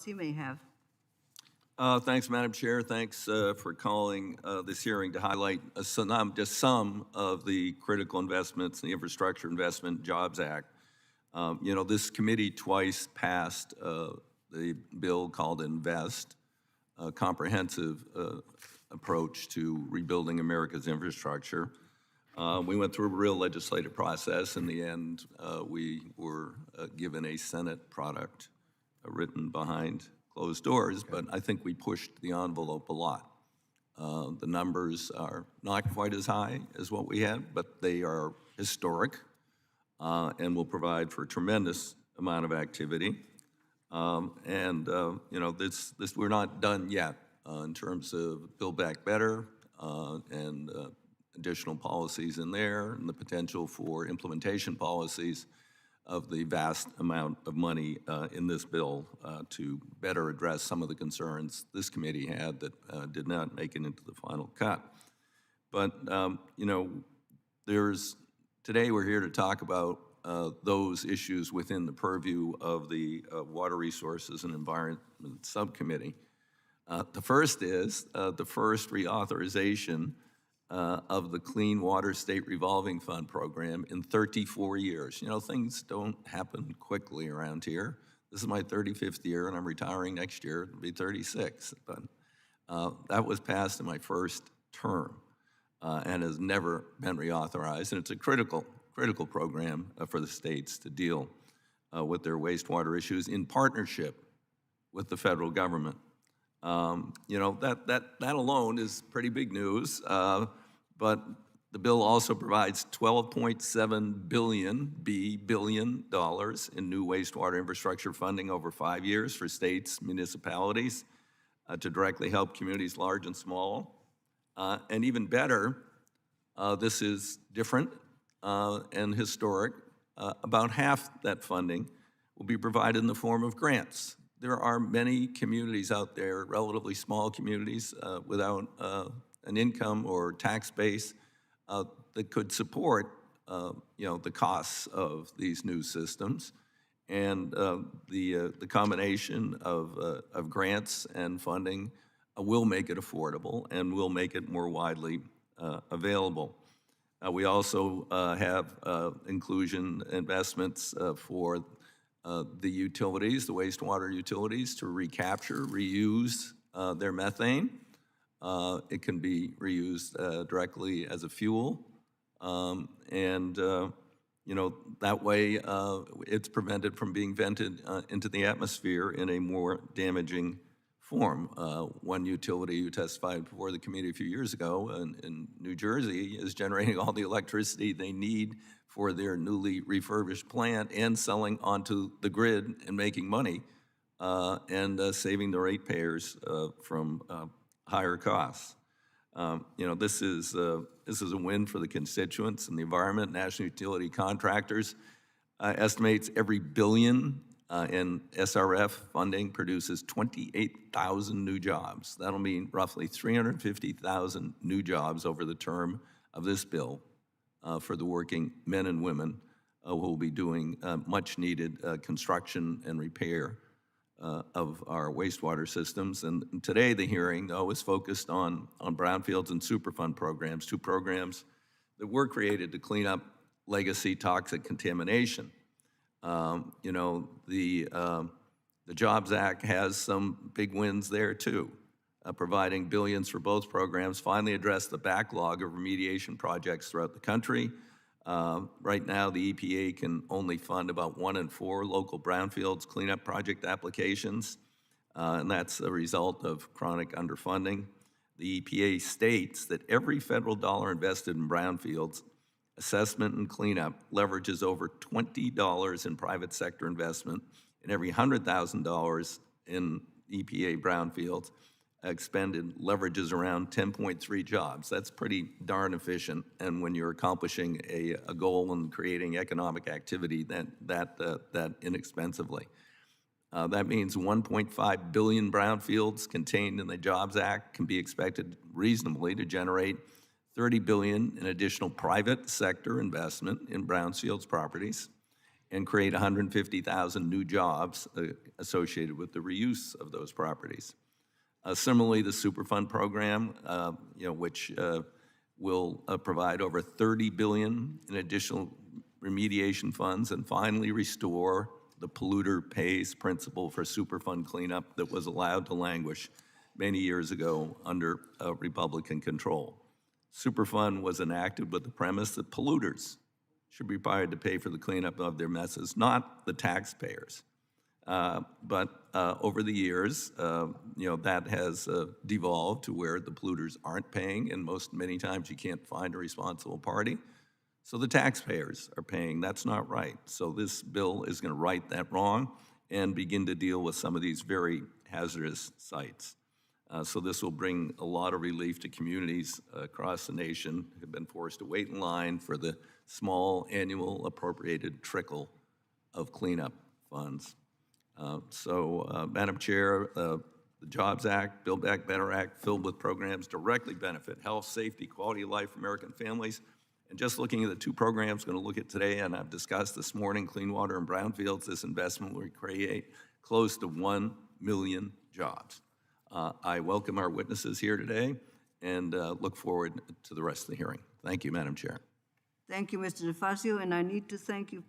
thoughts you may have. Thanks, Madam Chair. Thanks for calling this hearing to highlight just some of the critical investments in the Infrastructure Investment Jobs Act. This committee twice passed the bill called INVEST, a comprehensive approach to rebuilding America's infrastructure. We went through a real legislative process. In the end, we were given a Senate product written behind closed doors, but I think we pushed the envelope a lot. The numbers are not quite as high as what we had, but they are historic and will provide for a tremendous amount of activity. We're not done yet in terms of Build Back Better and additional policies in there and the potential for implementation policies of the vast amount of money in this bill to better address some of the concerns this committee had that did not make it into the final cut. But, today we're here to talk about those issues within the purview of the Water Resources and Environment Subcommittee. The first is the first reauthorization of the Clean Water State Revolving Fund program in 34 years. Things don't happen quickly around here. This is my 35th year, and I'm retiring next year. It'll be 36. But that was passed in my first term and has never been reauthorized. And it's a critical program for the states to deal with their wastewater issues in partnership with the federal government. That alone is pretty big news, but the bill also provides $12.7 billion in new wastewater infrastructure funding over 5 years for states, municipalities, to directly help communities large and small. And even better, this is different and historic. About half that funding will be provided in the form of grants. There are many communities out there, relatively small communities, without an income or tax base that could support, the costs of these new systems. And the combination of grants and funding will make it affordable and will make it more widely available. We also have inclusion investments for the utilities, the wastewater utilities, to recapture, reuse their methane. It can be reused directly as a fuel. That way it's prevented from being vented into the atmosphere in a more damaging form. One utility who testified before the committee a few years ago in New Jersey is generating all the electricity they need for their newly refurbished plant and selling onto the grid and making money and saving the ratepayers from higher costs. This is a win for the constituents and the environment. National utility contractors estimates every billion in SRF funding produces 28,000 new jobs. That'll mean roughly 350,000 new jobs over the term of this bill for the working men and women who will be doing much needed construction and repair of our wastewater systems. And today the hearing, though, is focused on brownfields and Superfund programs, two programs that were created to clean up legacy toxic contamination. The Jobs Act has some big wins there too, providing billions for both programs, finally address the backlog of remediation projects throughout the country. Right now, the EPA can only fund about 1 in 4 local brownfields cleanup project applications, and that's a result of chronic underfunding. The EPA states that every federal dollar invested in brownfields assessment and cleanup leverages over $20 in private sector investment, and every $100,000 in EPA brownfields expended leverages around 10.3 jobs. That's pretty darn efficient, and when you're accomplishing a goal and creating economic activity that inexpensively. That means 1.5 billion brownfields contained in the Jobs Act can be expected reasonably to generate $30 billion in additional private sector investment in brownfields properties. and create 150,000 new jobs associated with the reuse of those properties. Similarly, the Superfund program, which will provide over $30 billion in additional remediation funds and finally restore the polluter pays principle for Superfund cleanup that was allowed to languish many years ago under Republican control. Superfund was enacted with the premise that polluters should be required to pay for the cleanup of their messes, not the taxpayers. But over the years, that has devolved to where the polluters aren't paying, and many times you can't find a responsible party. So the taxpayers are paying. That's not right. So this bill is going to right that wrong and begin to deal with some of these very hazardous sites. So this will bring a lot of relief to communities across the nation who have been forced to wait in line for the small annual appropriated trickle of cleanup funds. Madam Chair, the Jobs Act, Build Back Better Act, filled with programs directly benefit health, safety, quality of life for American families. And just looking at the two programs we're going to look at today, and I've discussed this morning, clean water and brownfields, this investment will create close to 1 million jobs. I welcome our witnesses here today and look forward to the rest of the hearing. Thank you, Madam Chair. Thank you, Mr. DeFazio, and I need to thank you